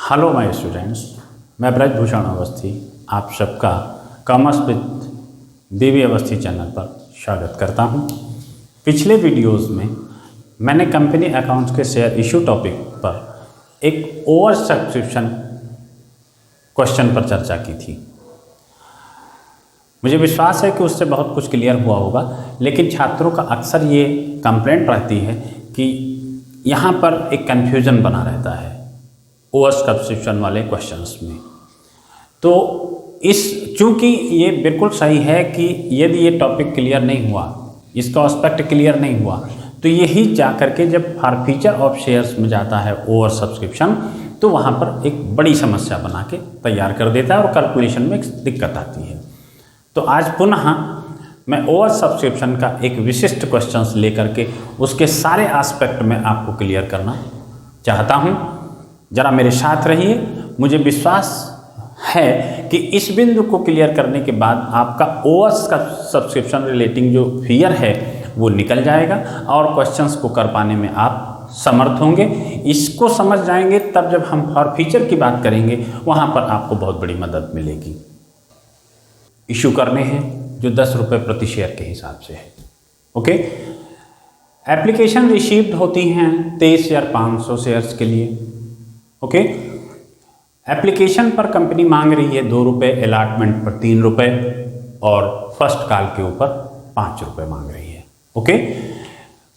Hello my students, मैं ब्रजभूषण अवस्थी आप सबका कॉमर्स विद बीवी अवस्थी चैनल पर स्वागत करता हूं। पिछले वीडियोस में मैंने कंपनी अकाउंट्स के शेयर इशू टॉपिक पर एक ओवर सब्सक्रिप्शन क्वेश्चन पर चर्चा की थी। मुझे विश्वास है कि उससे बहुत कुछ क्लियर हुआ होगा, लेकिन छात्रों का अक्सर ये कंप्लेंट रहती है कि यहाँ पर एक कन्फ्यूज़न बना रहता है ओवर सब्सक्रिप्शन वाले क्वेश्चंस में। तो चूँकि ये बिल्कुल सही है कि यदि ये टॉपिक क्लियर नहीं हुआ, इसका एस्पेक्ट क्लियर नहीं हुआ, तो यही जा करके जब फॉरफीचर ऑफ शेयर्स में जाता है ओवर सब्सक्रिप्शन, तो वहाँ पर एक बड़ी समस्या बना के तैयार कर देता है और कैलकुलेशन में दिक्कत आती है। तो आज पुनः मैं ओवर सब्सक्रिप्शन का एक विशिष्ट क्वेश्चंस लेकर के उसके सारे एस्पेक्ट में आपको क्लियर करना चाहता हूँ। ज़रा मेरे साथ रहिए। मुझे विश्वास है कि इस बिंदु को क्लियर करने के बाद आपका ओवर सब्सक्रिप्शन रिलेटिंग जो फियर है वो निकल जाएगा और क्वेश्चंस को कर पाने में आप समर्थ होंगे। इसको समझ जाएंगे तब जब हम फॉरफीचर की बात करेंगे, वहाँ पर आपको बहुत बड़ी मदद मिलेगी। इशू करने हैं जो 10 रुपये प्रति शेयर के हिसाब से है। ओके, एप्लीकेशन रिसीव्ड होती हैं 23,500 शेयर्स के लिए। ओके, एप्लीकेशन पर कंपनी मांग रही है 2 रुपये, अलॉटमेंट पर 3 रुपये और फर्स्ट कॉल के ऊपर 5 रुपये मांग रही है। ओके,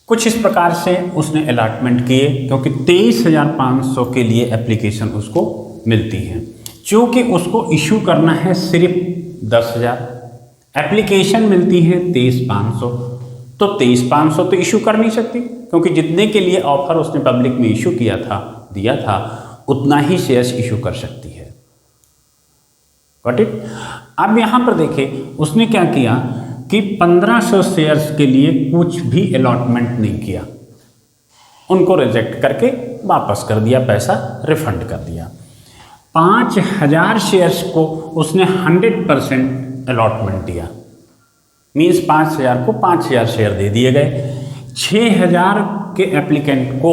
कुछ इस प्रकार से उसने अलॉटमेंट किए क्योंकि 23,500 के लिए एप्लीकेशन उसको मिलती है। चूँकि उसको इशू करना है सिर्फ 10,000, एप्लीकेशन मिलती है 23,500, तो 23,500 तो इशू कर नहीं सकती क्योंकि जितने के लिए ऑफर उसने पब्लिक में इशू दिया था उतना ही शेयर्स इशू कर सकती है। Got it. अब यहाँ पर देखिए उसने क्या किया कि 1500 शेयर्स के लिए कुछ भी अलॉटमेंट नहीं किया, उनको रिजेक्ट करके वापस कर दिया, पैसा रिफंड कर दिया। 5,000 शेयर्स को उसने 100% अलॉटमेंट दिया, मीन्स 5,000 को 5,000 शेयर दे दिए गए। 6,000 के एप्लीकेंट को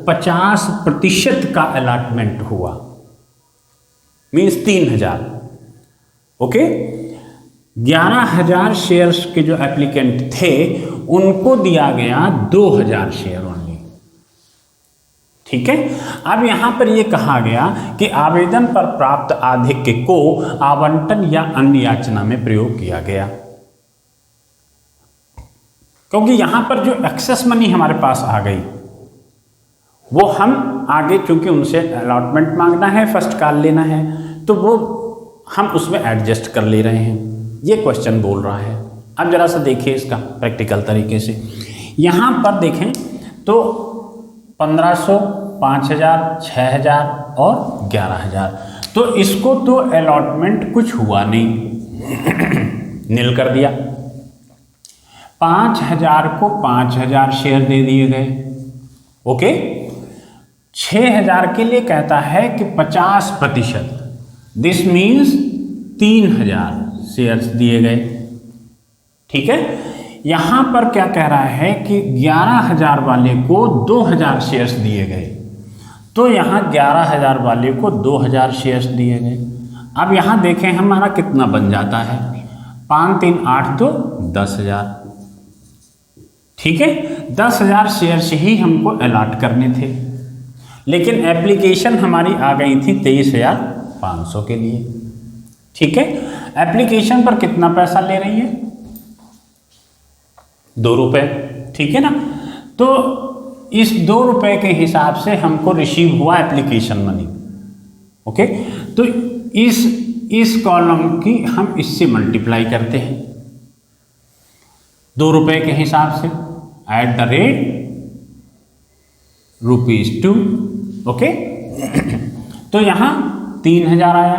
50% का अलॉटमेंट हुआ, मीन्स 3,000। ओके, 11,000 शेयर्स के जो एप्लीकेंट थे उनको दिया गया 2,000 शेयर ओनली। ठीक है। अब यहां पर यह कहा गया कि आवेदन पर प्राप्त आधिक्य को आवंटन या अन्य याचना में प्रयोग किया गया, क्योंकि यहां पर जो एक्सेस मनी हमारे पास आ गई वो हम आगे, चूंकि उनसे अलॉटमेंट मांगना है, फर्स्ट कॉल लेना है, तो वो हम उसमें एडजस्ट कर ले रहे हैं। ये क्वेश्चन बोल रहा है। अब जरा सा देखिए इसका प्रैक्टिकल तरीके से। यहाँ पर देखें तो 1500, 5,000, 6,000 और 11,000, तो इसको तो अलॉटमेंट कुछ हुआ नहीं, नील कर दिया। 5,000 को 5,000 शेयर दे दिए गए। ओके, 6,000 के लिए कहता है कि 50%, दिस मीन्स 3,000 शेयर्स दिए गए। ठीक है। यहां पर क्या कह रहा है कि 11,000 वाले को 2,000 शेयर्स दिए गए, तो यहां 11,000 वाले को 2,000 शेयर्स दिए गए। अब यहां देखें हमारा कितना बन जाता है, 5 3 8 तो 10,000। ठीक है, 10,000 शेयर्स ही हमको अलॉट करने थे, लेकिन एप्लीकेशन हमारी आ गई थी 23,500 के लिए। ठीक है, एप्लीकेशन पर कितना पैसा ले रही है, 2 रुपये। ठीक है ना, तो इस 2 रुपये के हिसाब से हमको रिसीव हुआ एप्लीकेशन मनी। ओके, तो इस कॉलम की हम इससे मल्टीप्लाई करते हैं 2 रुपये के हिसाब से, @2 ओके। तो यहां 3,000 आया।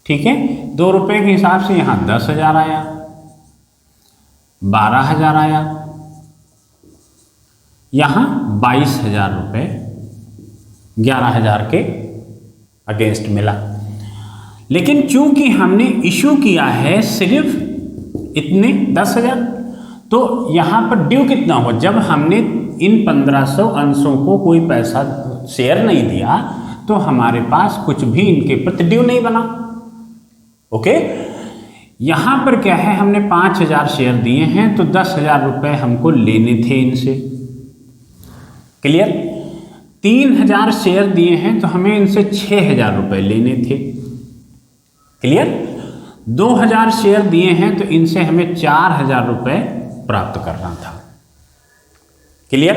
ठीक है, 2 रुपये के हिसाब से यहां 10,000 आया, 12,000 आया, यहां 22,000 रुपये 11,000 के अगेंस्ट मिला। लेकिन चूंकि हमने इशू किया है सिर्फ इतने 10,000, तो यहाँ पर ड्यू कितना हुआ, जब हमने इन 1,500 अंशों को कोई पैसा शेयर नहीं दिया तो हमारे पास कुछ भी इनके प्रति ड्यू नहीं बना। ओके, यहां पर क्या है, हमने 5,000 शेयर दिए हैं तो 10,000 रुपए हमको लेने थे इनसे। क्लियर? 3,000 शेयर दिए हैं तो हमें इनसे 6,000 रुपए लेने थे। क्लियर? 2,000 शेयर दिए हैं तो इनसे हमें 4,000 रुपए प्राप्त करना था। क्लियर?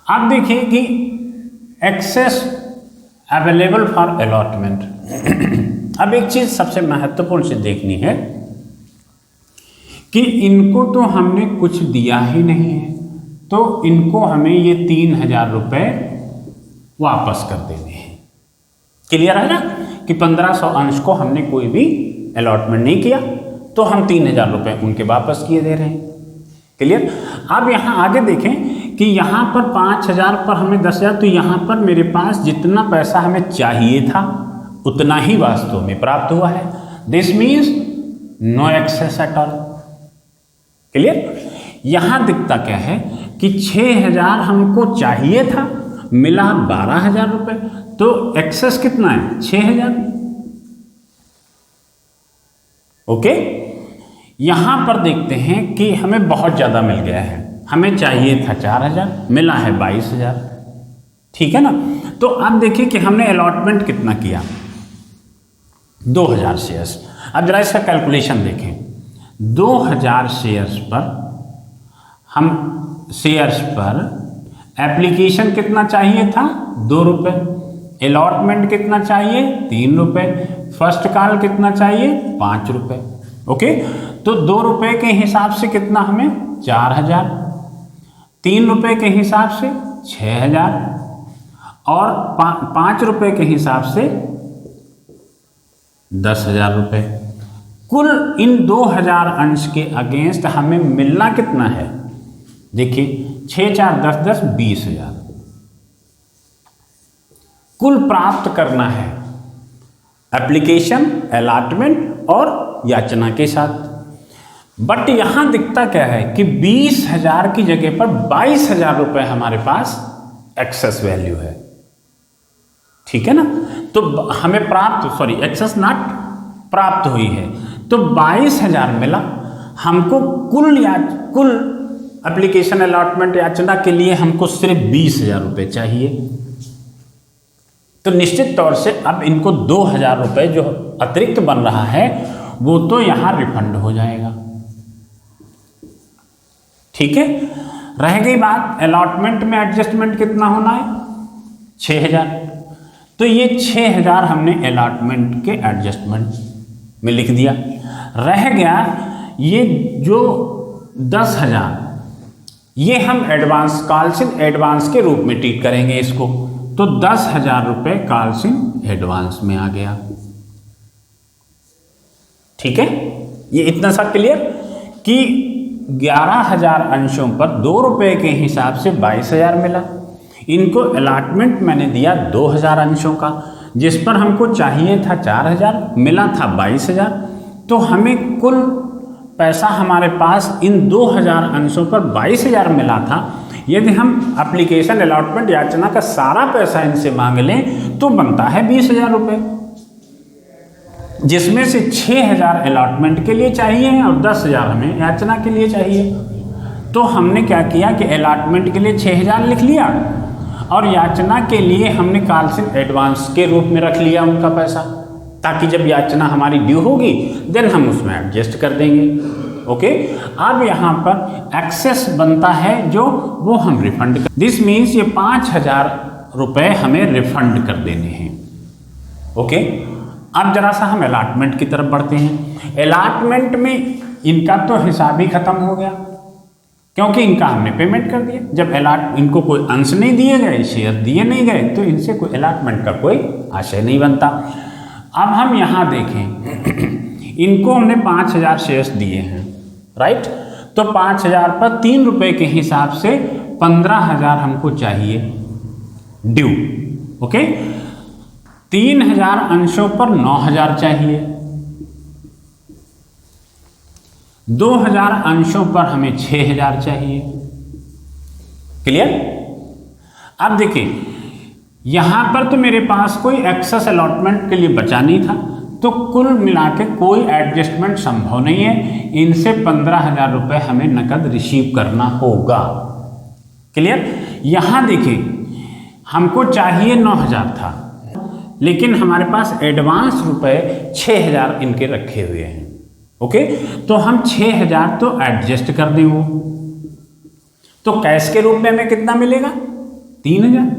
अब देखिए कि एक्सेस अवेलेबल फॉर अलॉटमेंट। अब एक चीज सबसे महत्वपूर्ण से देखनी है कि इनको तो हमने कुछ दिया ही नहीं है, तो इनको हमें ये 3,000 रुपए वापस कर देने हैं। क्लियर है ना कि 1,500 अंश को हमने कोई भी अलॉटमेंट नहीं किया तो हम 3,000 रुपए उनके वापस किए दे रहे हैं। क्लियर? अब यहां आगे देखें कि यहां पर 5,000 पर हमें 10,000, तो यहां पर मेरे पास जितना पैसा हमें चाहिए था उतना ही वास्तव में प्राप्त हुआ है। This means no access at all. Clear? यहां दिखता क्या है कि 6,000 हमको चाहिए था, मिला 12,000 रुपए, तो एक्सेस कितना है? 6,000। ओके, यहां पर देखते हैं कि हमें बहुत ज्यादा मिल गया है। हमें चाहिए था 4,000, मिला है 22,000। ठीक है ना? तो अब देखिए कि हमने अलॉटमेंट कितना किया, 2,000 शेयर्स। अब जरा इसका कैलकुलेशन देखें। 2,000 शेयर्स पर एप्लीकेशन कितना चाहिए था? 2 रुपये। अलॉटमेंट कितना चाहिए? 3 रुपये। फर्स्ट कॉल कितना चाहिए? 5 रुपये। ओके, तो 2 रुपये के हिसाब से कितना हमें? 4,000। 3 रुपये के हिसाब से 6,000 और 5 रुपये के हिसाब से 10,000 रुपये। कुल इन 2,000 अंश के अगेंस्ट हमें मिलना कितना है? देखिए 6 4 10 10 20,000 कुल प्राप्त करना है एप्लीकेशन, अलॉटमेंट और याचना के साथ। बट यहां दिखता क्या है कि 20,000 की जगह पर 22,000 रुपए हमारे पास एक्सेस वैल्यू है। ठीक है ना? तो हमें एक्सेस नॉट प्राप्त हुई है, तो 22,000 मिला हमको। कुल एप्लीकेशन, अलॉटमेंट, याचना के लिए हमको सिर्फ 20,000 रुपए चाहिए। तो निश्चित तौर से अब इनको 2,000 रुपए जो अतिरिक्त बन रहा है वो तो यहां रिफंड हो जाएगा। ठीक है? रह गई बात अलॉटमेंट में एडजस्टमेंट कितना होना है? 6,000। तो ये 6,000 हमने अलॉटमेंट के एडजस्टमेंट में लिख दिया। रह गया ये जो 10,000, ये हम एडवांस, कॉल्सिंग एडवांस के रूप में ट्रीट करेंगे इसको। तो 10,000 रुपए कॉल्सिंग एडवांस में आ गया। ठीक है? ये इतना सा क्लियर कि 11,000 अंशों पर 2 रुपए के हिसाब से 22,000 मिला। इनको अलॉटमेंट मैंने दिया 2,000 अंशों का, जिस पर हमको चाहिए था 4,000, मिला था 22,000। तो हमें कुल पैसा हमारे पास इन 2,000 अंशों पर 22,000 मिला था। यदि हम एप्लीकेशन, अलॉटमेंट, याचना का सारा पैसा इनसे मांग लें तो बनता है 20,000 रुपये, जिसमें से 6,000 अलॉटमेंट के लिए चाहिए और 10,000 हमें याचना के लिए चाहिए। तो हमने क्या किया कि अलॉटमेंट के लिए 6,000 लिख लिया और याचना के लिए हमने कॉल्सिंग एडवांस के रूप में रख लिया उनका पैसा, ताकि जब याचना हमारी ड्यू होगी देन हम उसमें एडजस्ट कर देंगे। ओके, अब यहाँ पर एक्सेस बनता है जो वो हम रिफंड कर। दिस मीन्स ये 5,000 रुपये हमें रिफंड कर देने हैं। ओके, अब जरा सा हम अलॉटमेंट की तरफ बढ़ते हैं। अलॉटमेंट में इनका तो हिसाब ही खत्म हो गया, क्योंकि इनका हमने पेमेंट कर दिया। जब इनको कोई अंश नहीं दिए गए, शेयर दिए नहीं गए, तो इनसे कोई अलॉटमेंट का कोई आशय नहीं बनता। अब हम यहाँ देखें, इनको हमने 5,000 शेयर्स दिए हैं, राइट? तो 5,000 पर 3 रुपए के हिसाब से 15,000 हमको चाहिए ड्यू। ओके, 3,000 अंशों पर 9,000 चाहिए। 2,000 अंशों पर हमें 6,000 चाहिए। क्लियर? अब देखिए यहाँ पर तो मेरे पास कोई एक्सेस अलॉटमेंट के लिए बचा नहीं था, तो कुल मिला के कोई एडजस्टमेंट संभव नहीं है। इनसे 15,000 रुपये हमें नकद रिसीव करना होगा। क्लियर? यहाँ देखिए हमको चाहिए 9,000 था, लेकिन हमारे पास एडवांस रुपए 6,000 इनके रखे हुए हैं। ओके, तो हम 6,000 तो एडजस्ट कर दें वो, तो कैश के रूप में हमें कितना मिलेगा? 3,000।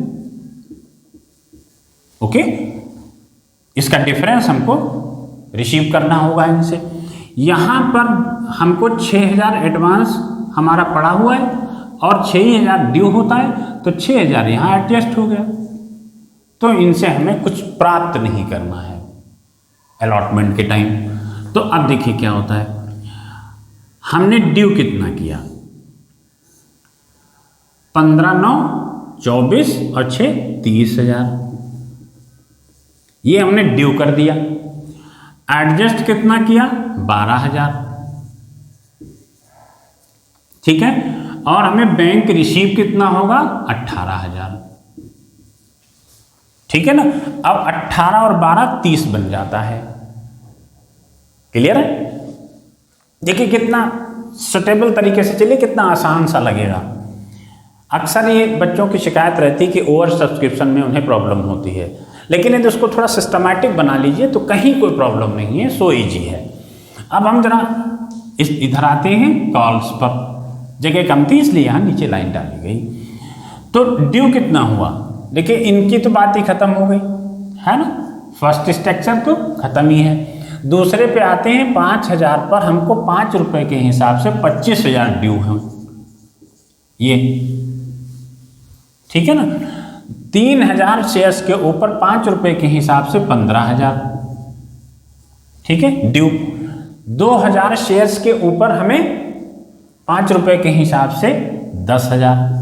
ओके, इसका डिफरेंस हमको रिसीव करना होगा इनसे। यहां पर हमको 6,000 एडवांस हमारा पड़ा हुआ है और 6,000 ड्यू होता है, तो 6,000 यहां एडजस्ट हो गया। तो इनसे हमें कुछ प्राप्त नहीं करना है अलॉटमेंट के टाइम। तो अब देखिए क्या होता है, हमने ड्यू कितना किया? 15, 9, 24 और 6, 30,000। ये हमने ड्यू कर दिया। एडजस्ट कितना किया? 12,000। ठीक है, और हमें बैंक रिसीव कितना होगा? 18,000। ठीक है ना? अब 18 और 12 30 बन जाता है। क्लियर है? देखिए कितना सुटेबल तरीके से चलिए, कितना आसान सा लगेगा। अक्सर ये बच्चों की शिकायत रहती है कि ओवर सब्सक्रिप्शन में उन्हें प्रॉब्लम होती है, लेकिन यदि उसको थोड़ा सिस्टमैटिक बना लीजिए तो कहीं कोई प्रॉब्लम नहीं है, सो ईजी है। अब हम जरा इधर आते हैं कॉल्स पर। जगह कम थी इसलिए यहाँ नीचे लाइन डाली गई। तो ड्यू कितना हुआ? देखिए इनकी तो बात ही खत्म हो गई है ना, फर्स्ट स्ट्रक्चर तो खत्म ही है। दूसरे पे आते हैं 5,000 पर, हमको 5 रुपए के हिसाब से 25,000 ड्यू है ये। ठीक है ना? 3,000 शेयर्स के ऊपर 5 रुपए के हिसाब से 15,000। ठीक है, ड्यू। 2,000 शेयर्स के ऊपर हमें 5 रुपए के हिसाब से 10,000।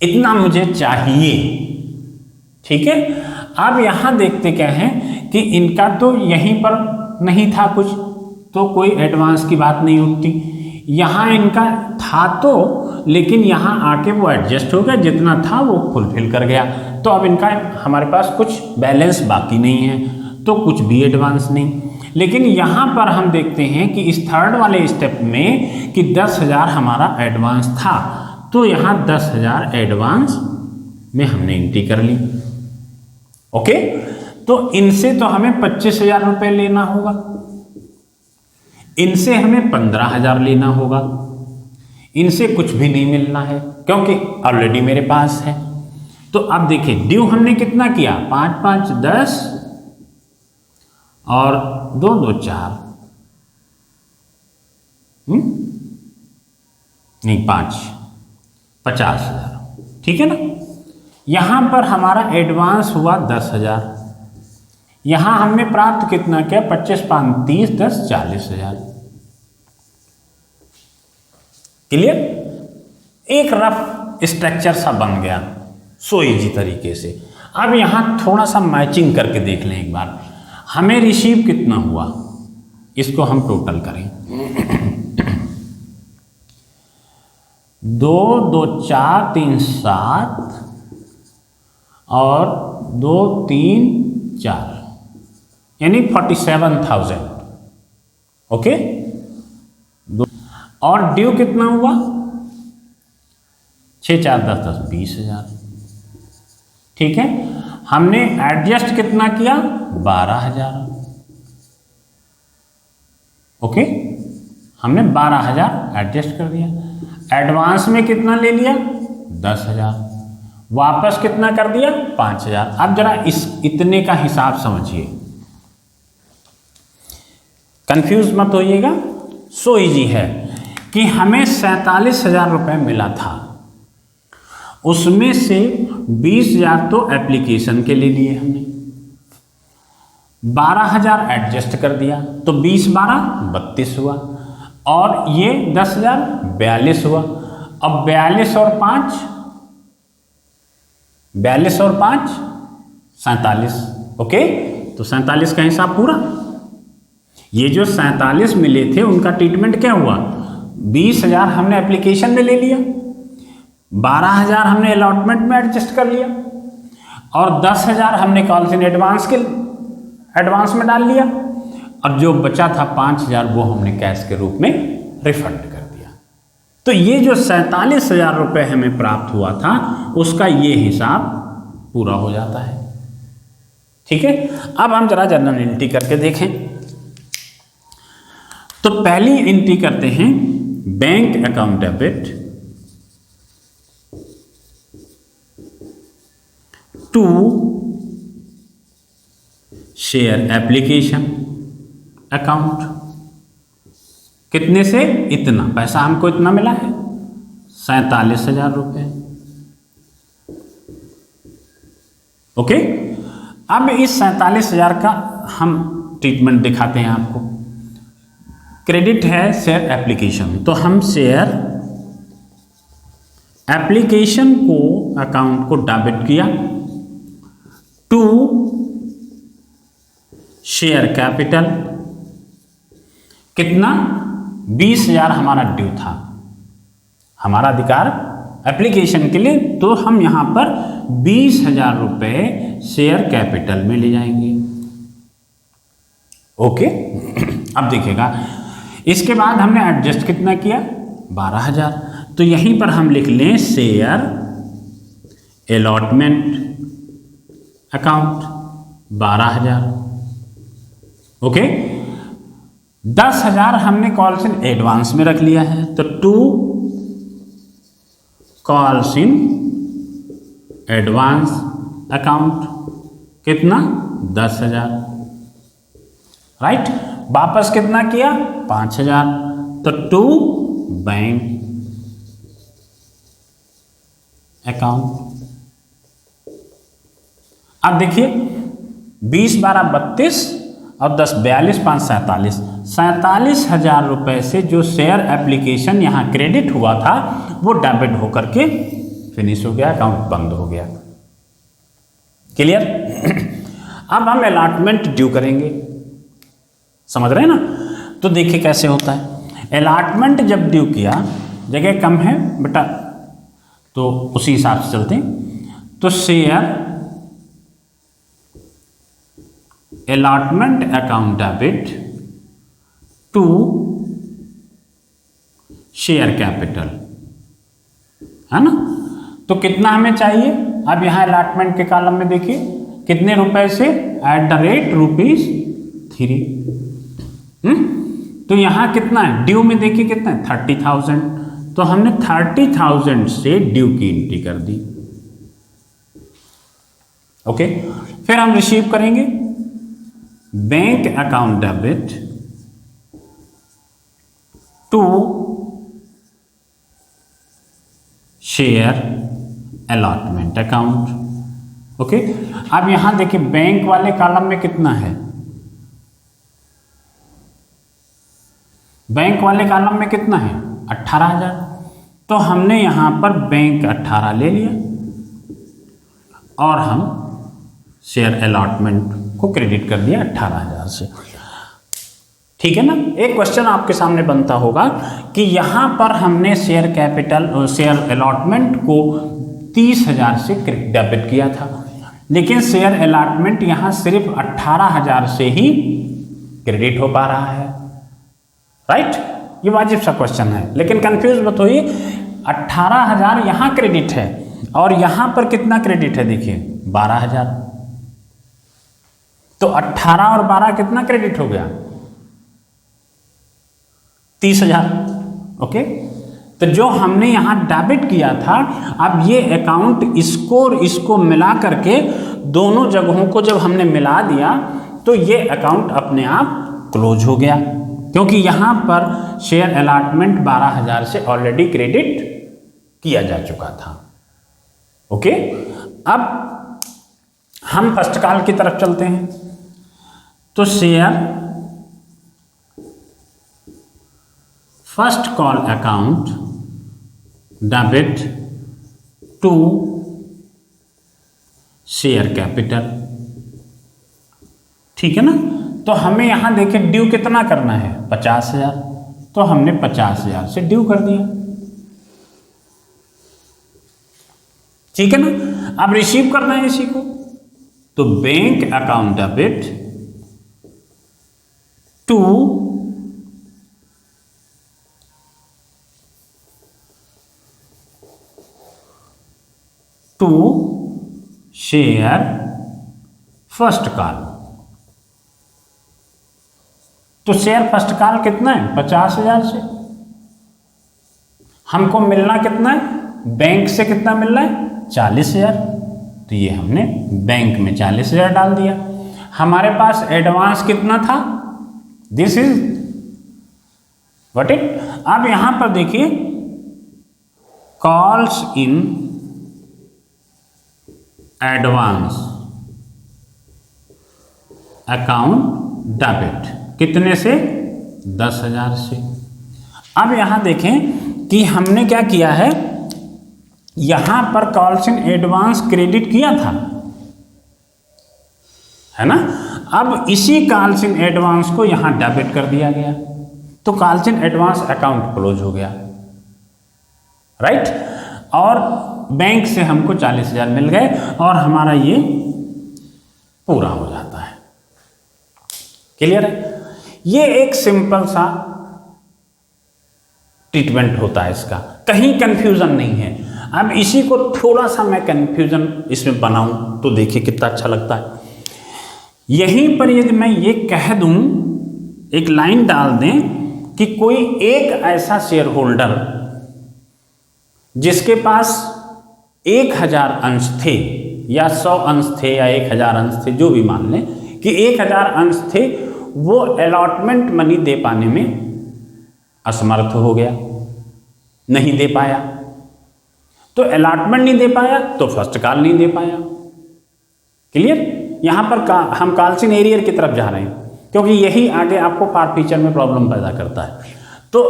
इतना मुझे चाहिए। ठीक है, अब यहां देखते क्या है कि इनका तो यहीं पर नहीं था कुछ, तो कोई एडवांस की बात नहीं उठती। यहां इनका था तो, लेकिन यहां आके वो एडजस्ट हो गया, जितना था वो फुलफिल कर गया। तो अब इनका हमारे पास कुछ बैलेंस बाकी नहीं है, तो कुछ भी एडवांस नहीं। लेकिन यहां पर हम देखते हैं कि इस थर्ड वाले स्टेप में कि 10,000 हमारा एडवांस था, तो यहां 10,000 एडवांस में हमने एंट्री कर ली। ओके, तो इनसे तो हमें 25,000 रुपये लेना होगा, इनसे हमें 15,000 लेना होगा। इनसे कुछ भी नहीं मिलना है क्योंकि ऑलरेडी मेरे पास है। तो अब देखिए ड्यू हमने कितना किया? 5, 5, 10 और 2, 2, 4 नहीं 5, 50,000। ठीक है ना? यहां पर हमारा एडवांस हुआ 10,000। यहां हमने प्राप्त कितना किया? 25, 5, 30, 10, 40,000। क्लियर? एक रफ स्ट्रक्चर सा बन गया सो इजी तरीके से। अब यहां थोड़ा सा मैचिंग करके देख लें एक बार, हमें रिसीव कितना हुआ, इसको हम टोटल करें। 2, 2, 4, 3, 7 और 2, 3, 4 यानी 47,000। ओके, और ड्यू कितना हुआ? 6, 4, 10, 10, 20,000। ठीक है, हमने एडजस्ट कितना किया? 12,000। ओके, हमने 12,000 एडजस्ट कर दिया। एडवांस में कितना ले लिया? 10,000। वापस कितना कर दिया? 5,000। अब जरा इस इतने का हिसाब समझिए, कंफ्यूज मत होइएगा, सो इजी है कि हमें 47,000 रुपये मिला था, उसमें से 20,000 तो एप्लीकेशन के लिए लिए हमने, 12,000 एडजस्ट कर दिया, तो 20, 12, 32 हुआ, और ये 10,000 42 हुआ। अब 42 और 5 47। ओके, तो 47 का हिसाब पूरा। ये जो 47 मिले थे उनका ट्रीटमेंट क्या हुआ? 20,000 हमने एप्लीकेशन में ले लिया, 12,000 हमने अलॉटमेंट में एडजस्ट कर लिया और 10,000 हमने कॉल्स इन एडवांस में डाल लिया और जो बचा था 5,000 वो हमने कैश के रूप में रिफंड कर दिया। तो ये जो 47,000 रुपये हमें प्राप्त हुआ था उसका ये हिसाब पूरा हो जाता है। ठीक है, अब हम जरा जर्नल एंट्री करके देखें। तो पहली एंट्री करते हैं bank account debit to share application account. कितने से? इतना पैसा हमको इतना मिला है 47,000 रुपये। ओके, अब इस 47,000 का हम ट्रीटमेंट दिखाते हैं आपको। क्रेडिट है शेयर एप्लीकेशन, तो हम शेयर एप्लीकेशन को अकाउंट को डेबिट किया टू शेयर कैपिटल। कितना? 20,000 हमारा ड्यू था, हमारा अधिकार एप्लीकेशन के लिए, तो हम यहां पर 20,000 रुपये शेयर कैपिटल में ले जाएंगे। ओके, अब देखिएगा इसके बाद हमने एडजस्ट कितना किया? 12,000। तो यहीं पर हम लिख लें शेयर अलॉटमेंट अकाउंट 12,000। ओके, 10,000 हमने कॉल्स इन एडवांस में रख लिया है, तो two calls in advance account कितना? 10,000। राइट, वापस कितना किया? 5,000, तो टू बैंक अकाउंट। अब देखिए 20 12 32 और 10 42 5 47 47,000 रुपये से जो शेयर एप्लीकेशन यहाँ क्रेडिट हुआ था वो डेबिट होकर के फिनिश हो गया, अकाउंट बंद हो गया। क्लियर? अब हम अलॉटमेंट ड्यू करेंगे, समझ रहे हैं ना? तो देखिए कैसे होता है। अलॉटमेंट जब ड्यू किया, जगह कम है बेटा तो उसी हिसाब से चलते हैं। तो share allotment account debit to share capital, है ना? तो कितना हमें चाहिए? अब यहां अलॉटमेंट के कॉलम में देखिए कितने रुपए से ₹3। तो यहां कितना है? ड्यू में देखिए कितना है? 30,000। तो हमने 30,000 से ड्यू की एंट्री कर दी। ओके, फिर हम रिसीव करेंगे bank account debit to share allotment account. Okay, अब यहां देखिए बैंक वाले कॉलम में कितना है? बैंक वाले कॉलम में कितना है? 18,000। तो हमने यहां पर बैंक 18 ले लिया और हम शेयर अलॉटमेंट को क्रेडिट कर दिया 18,000 से। ठीक है ना? एक क्वेश्चन आपके सामने बनता होगा कि यहां पर हमने शेयर कैपिटल और शेयर अलॉटमेंट को 30,000 से डेबिट किया था, लेकिन शेयर अलॉटमेंट यहां सिर्फ 18,000 से ही क्रेडिट हो पा रहा है। राइट, ये वाजिब सा क्वेश्चन है, लेकिन कंफ्यूज मत होइए। 18,000 यहां क्रेडिट है और यहां पर कितना क्रेडिट है? देखिए 12,000। तो 18 और 12 कितना क्रेडिट हो गया? 30,000। ओके, तो जो हमने यहां डेबिट किया था, अब ये अकाउंट इसको मिला करके दोनों जगहों को जब हमने मिला दिया तो ये अकाउंट अपने आप क्लोज हो गया, क्योंकि यहां पर शेयर अलॉटमेंट 12,000 से ऑलरेडी क्रेडिट किया जा चुका था। ओके, अब हम फर्स्ट कॉल की तरफ चलते हैं। तो share first call account debit to share capital. ठीक है ना? तो हमें यहां देखिए ड्यू कितना करना है? 50,000। तो हमने 50,000 से ड्यू कर दिया। ठीक है ना। अब रिसीव करना है इसी को, तो bank account debit to share first call. तो शेयर फर्स्ट कॉल कितना है? 50,000 से। हमको मिलना कितना है? बैंक से कितना मिल रहा है? 40,000। तो ये हमने बैंक में 40,000 डाल दिया। हमारे पास एडवांस कितना था? This is what it. अब यहां पर देखिए, calls in advance account debit कितने से? 10,000 से। अब यहां देखें कि हमने क्या किया है, यहां पर कॉल्स इन एडवांस क्रेडिट किया था, है ना। अब इसी कॉल्स इन एडवांस को यहां डेबिट कर दिया गया, तो calls in advance account close हो गया, राइट। और बैंक से हमको 40,000 मिल गए और हमारा ये पूरा हो जाता है। क्लियर है? ये एक सिंपल सा ट्रीटमेंट होता है इसका, कहीं कंफ्यूजन नहीं है। अब इसी को थोड़ा सा मैं कंफ्यूजन इसमें बनाऊं तो देखिए कितना अच्छा लगता है। यहीं पर यदि मैं ये कह दूं, एक लाइन डाल दें कि कोई एक ऐसा शेयर होल्डर जिसके पास 1,000 अंश थे या 100 अंश थे या 1,000 अंश थे, जो भी मान लें कि 1,000 अंश थे, वो अलॉटमेंट मनी दे पाने में असमर्थ हो गया, नहीं दे पाया। तो अलॉटमेंट नहीं दे पाया तो फर्स्ट कॉल नहीं दे पाया। क्लियर? यहां पर हम कॉल्स इन एरियर की तरफ जा रहे हैं क्योंकि यही आगे आपको फार फ्यूचर में प्रॉब्लम पैदा करता है। तो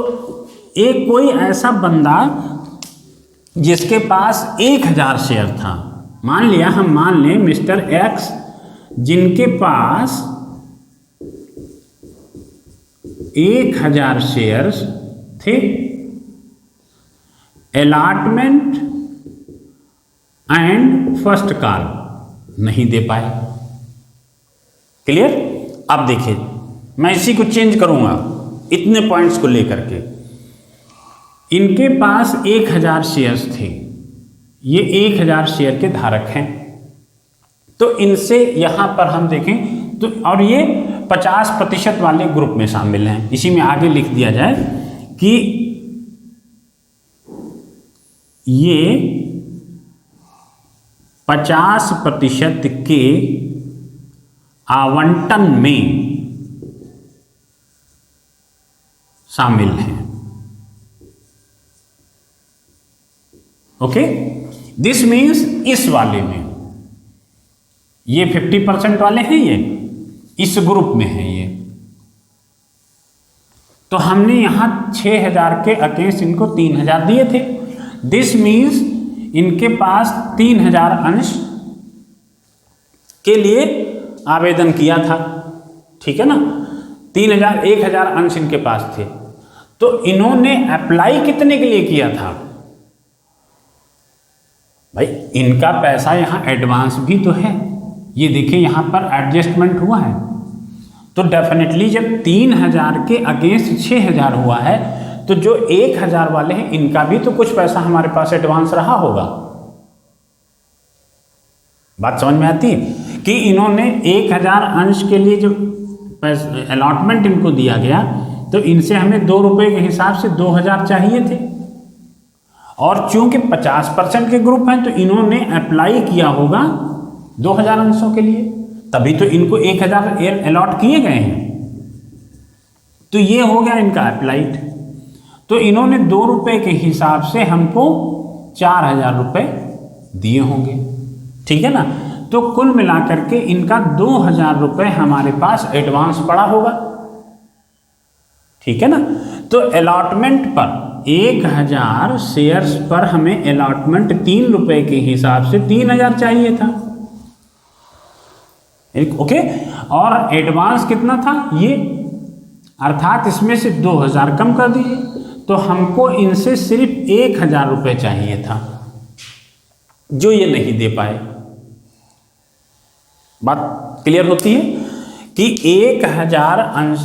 एक कोई ऐसा बंदा जिसके पास 1,000 शेयर था, मान लिया, हम मान लें मिस्टर एक्स जिनके पास 1,000 शेयर्स थे, अलॉटमेंट एंड फर्स्ट कॉल नहीं दे पाए। क्लियर? अब देखिए, मैं इसी को चेंज करूंगा इतने पॉइंट्स को लेकर के। इनके पास 1,000 शेयर्स थे, ये 1,000 शेयर के धारक हैं, तो इनसे यहां पर हम देखें तो, और ये 50% वाले ग्रुप में शामिल हैं। इसी में आगे लिख दिया जाए कि ये 50% के आवंटन में शामिल हैं। ओके, दिस मीन्स इस वाले में ये 50% वाले हैं, ये इस ग्रुप में है ये। तो हमने यहां 6,000 के अगेंस्ट इनको 3,000 दिए थे। दिस मीन्स इनके पास 3,000 अंश के लिए आवेदन किया था, ठीक है ना। 3,000, 1,000 अंश इनके पास थे, तो इन्होंने अप्लाई कितने के लिए किया था? भाई इनका पैसा यहां एडवांस भी तो है, ये देखिए यहां पर एडजस्टमेंट हुआ है। तो डेफिनेटली जब 3,000 के अगेंस्ट 6,000 हुआ है, तो जो 1,000 वाले हैं इनका भी तो कुछ पैसा हमारे पास एडवांस रहा होगा। बात समझ में आती है कि इन्होंने 1,000 अंश के लिए जो अलॉटमेंट इनको दिया गया, तो इनसे हमें 2 रुपये के हिसाब से 2,000 चाहिए थे, और चूंकि 50% के ग्रुप हैं तो इन्होंने अप्लाई किया होगा 2,000 अंशों के लिए, तभी तो इनको 1,000 अलॉट किए गए हैं। तो ये हो गया इनका अप्लाइड। तो इन्होंने 2 रुपये के हिसाब से हमको 4,000 रुपये दिए होंगे, ठीक है ना। तो कुल मिलाकर के इनका 2,000 रुपये हमारे पास एडवांस पड़ा होगा, ठीक है ना। तो अलॉटमेंट पर 1,000 शेयर्स पर हमें अलॉटमेंट 3 रुपये के हिसाब से 3,000 चाहिए था, ओके। और एडवांस कितना था ये, अर्थात इसमें से 2,000 कम कर दीजिए, तो हमको इनसे सिर्फ 1,000 रुपये चाहिए था। जो ये नहीं दे पाए। बात क्लियर होती है कि 1000 अंश,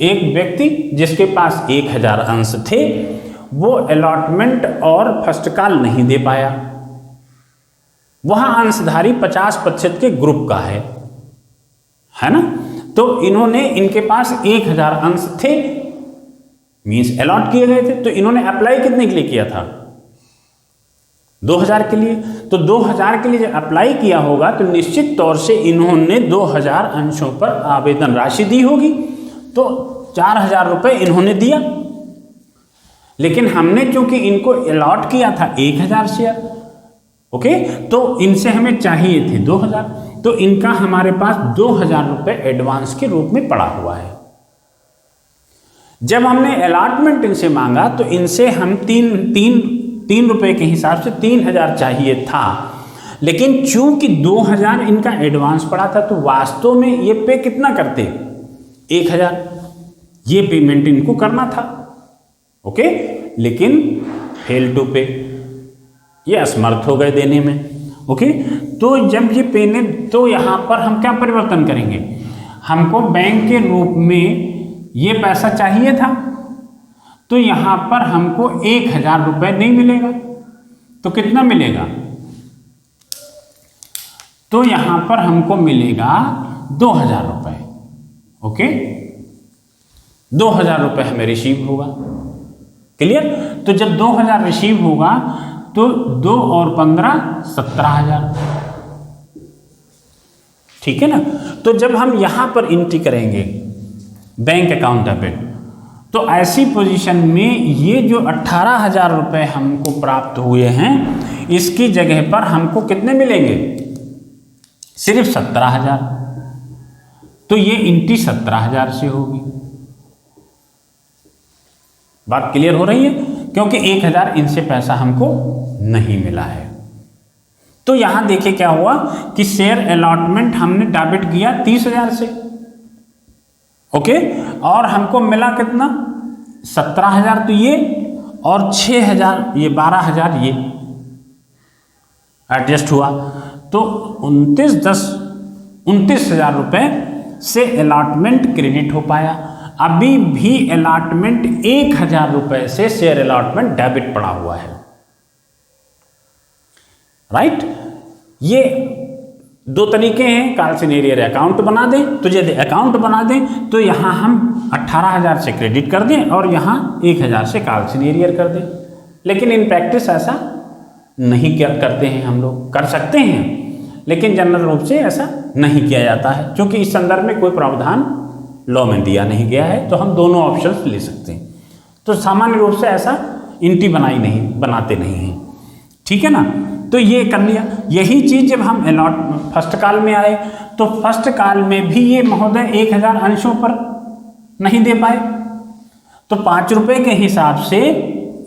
एक व्यक्ति जिसके पास 1000 अंश थे वो अलॉटमेंट और फर्स्ट कॉल नहीं दे पाया। वहां अंशधारी 50% के ग्रुप का है ना। तो इन्होंने, इनके पास 1000 अंश थे, मींस अलॉट किए गए थे, तो इन्होंने अप्लाई कितने के लिए किया था? 2000 के लिए। तो 2000 के लिए जब अप्लाई किया होगा तो निश्चित तौर से इन्होंने 2000 अंशों पर आवेदन राशि दी होगी, तो 4000 रुपये इन्होंने दिया। लेकिन हमने चूंकि इनको अलॉट किया था 1000 शेयर, ओके, तो इनसे हमें चाहिए थे 2000, तो इनका हमारे पास 2000 रुपये एडवांस के रूप में पड़ा हुआ है। जब हमने अलॉटमेंट इनसे मांगा तो इनसे हम तीन रुपए के हिसाब से 3000 चाहिए था, लेकिन चूंकि 2000 इनका एडवांस पड़ा था तो वास्तव में ये पे कितना करते? 1000, ये पेमेंट इनको करना था, ओके, लेकिन फेल टू पे, ये असमर्थ हो गए देने में, ओके। तो जब ये पेने, तो यहाँ पर हम क्या परिवर्तन करेंगे? हमको बैंक के रूप में ये पैसा चाहिए था, तो यहाँ पर हमको 1000 रुपये नहीं मिलेगा, तो कितना मिलेगा? तो यहाँ पर हमको मिलेगा 2000 रुपये, ओके। 2000 रुपये हमें रिसीव होगा, क्लियर। तो जब 2000 रिसीव होगा तो 2 और 15 17,000, ठीक है ना। तो जब हम यहां पर एंट्री करेंगे बैंक अकाउंट डेबिट, तो ऐसी पोजीशन में ये जो 18,000 रुपये हमको प्राप्त हुए हैं, इसकी जगह पर हमको कितने मिलेंगे? सिर्फ 17,000। तो ये एंट्री 17,000 से होगी। बात क्लियर हो रही है, क्योंकि 1000 इनसे पैसा हमको नहीं मिला है। तो यहां देखिए क्या हुआ कि शेयर अलॉटमेंट हमने डेबिट किया 30,000 से, ओके, और हमको मिला कितना? 17,000। तो ये और 6,000, ये 12,000 ये एडजस्ट हुआ, तो 29,000 रुपये से अलॉटमेंट क्रेडिट हो पाया। अभी भी अलॉटमेंट 1000 रुपये से शेयर अलॉटमेंट डेबिट पड़ा हुआ है, राइट। ये दो तरीके हैं, कॉल सिनेरियर अकाउंट बना दें, तो यदि अकाउंट बना दें तो यहाँ हम 18,000 से क्रेडिट कर दें और यहाँ 1000 से कॉल सिनेरियर कर दें। लेकिन इन प्रैक्टिस ऐसा नहीं करते हैं हम लोग, कर सकते हैं लेकिन जनरल रूप से ऐसा नहीं किया जाता है, क्योंकि इस संदर्भ में कोई प्रावधान लॉ में दिया नहीं गया है, तो हम दोनों ऑप्शंस ले सकते हैं। तो सामान्य रूप से ऐसा एंट्री बनाते नहीं हैं, ठीक है ना। तो ये कर लिया। यही चीज़ जब हम फर्स्ट कॉल में आए तो फर्स्ट कॉल में भी ये महोदय 1000 अंशों पर नहीं दे पाए, तो 5 रुपये के हिसाब से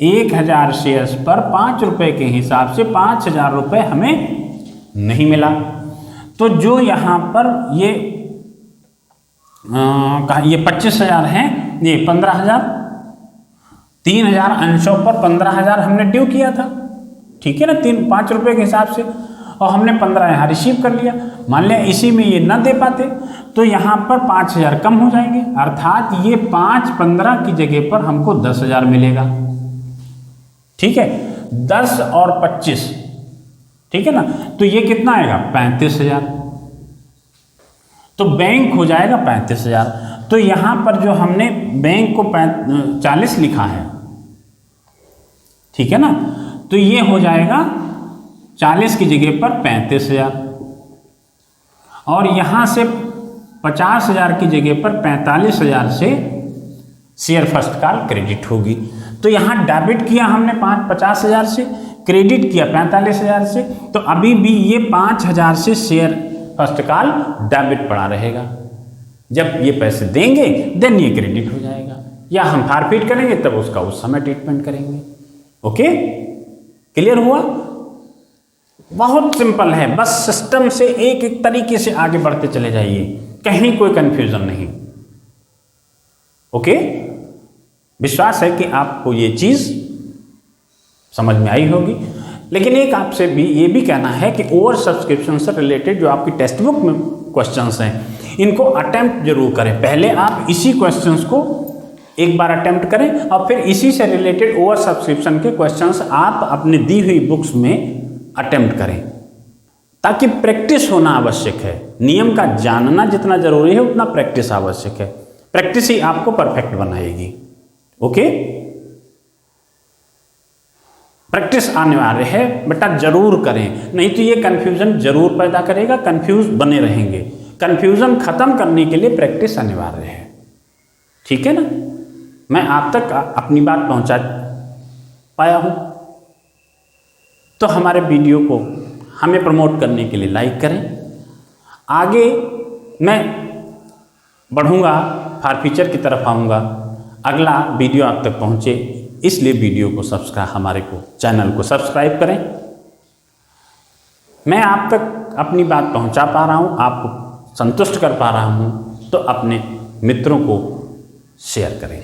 1000 शेयर्स पर 5 रुपये के हिसाब से 5000 रुपये हमें नहीं मिला। तो जो यहाँ पर ये 25,000 हैं, ये 15,000, 3000 अंशों पर 15,000 हमने ड्यू किया था, ठीक है ना, 5 रुपये के हिसाब से, और हमने 15 यहाँ रिसीव कर लिया। मान लिया इसी में ये न दे पाते तो यहाँ पर 5000 कम हो जाएंगे, अर्थात ये 5-15 की जगह पर हमको 10,000 मिलेगा, ठीक है। 10 और 25, ठीक है ना, तो ये कितना आएगा? 35,000। तो बैंक हो जाएगा 35,000। तो यहाँ पर जो हमने बैंक को 40 लिखा है, ठीक है ना, तो ये हो जाएगा 40 की जगह पर 35,000, और यहाँ से 50,000 की जगह पर 45,000 से शेयर फर्स्ट कॉल क्रेडिट होगी। तो यहाँ डेबिट किया हमने 50,000 से, क्रेडिट किया 45,000 से, तो अभी भी ये 5,000 से शेयर फर्स्ट कॉल डेबिट पड़ा रहेगा। जब ये पैसे देंगे देन ये क्रेडिट हो जाएगा, या हम फॉरफिट करेंगे तब उसका उस समय ट्रीटमेंट करेंगे। ओके, क्लियर हुआ? बहुत सिंपल है, बस सिस्टम से एक एक तरीके से आगे बढ़ते चले जाइए, कहीं कोई कंफ्यूजन नहीं। ओके, विश्वास है कि आपको ये चीज समझ में आई होगी लेकिन एक आपसे भी ये भी कहना है कि ओवर सब्सक्रिप्शन से रिलेटेड जो आपकी टेक्स्ट बुक में क्वेश्चंस हैं इनको अटेम्प्ट जरूर करें। पहले आप इसी क्वेश्चंस को एक बार अटेम्प्ट करें और फिर इसी से रिलेटेड ओवर सब्सक्रिप्शन के क्वेश्चंस आप अपनी दी हुई बुक्स में अटेम्प्ट करें, ताकि प्रैक्टिस होना आवश्यक है। नियम का जानना जितना जरूरी है उतना प्रैक्टिस आवश्यक है। प्रैक्टिस ही आपको परफेक्ट बनाएगी। ओके, प्रैक्टिस अनिवार्य है, बेटा जरूर करें, नहीं तो ये कंफ्यूजन जरूर पैदा करेगा, कंफ्यूज बने रहेंगे। कंफ्यूजन खत्म करने के लिए प्रैक्टिस अनिवार्य है। ठीक है ना, मैं आप तक अपनी बात पहुंचा पाया हूं। तो हमारे वीडियो को हमें प्रमोट करने के लिए लाइक करें। आगे मैं बढ़ूंगा, फॉर फ्यूचर की तरफ आऊँगा, अगला वीडियो आप तक पहुँचे, इसलिए वीडियो को सब्सक्राइब, चैनल को सब्सक्राइब करें। मैं आप तक अपनी बात पहुंचा पा रहा हूं, आपको संतुष्ट कर पा रहा हूं, तो अपने मित्रों को शेयर करें।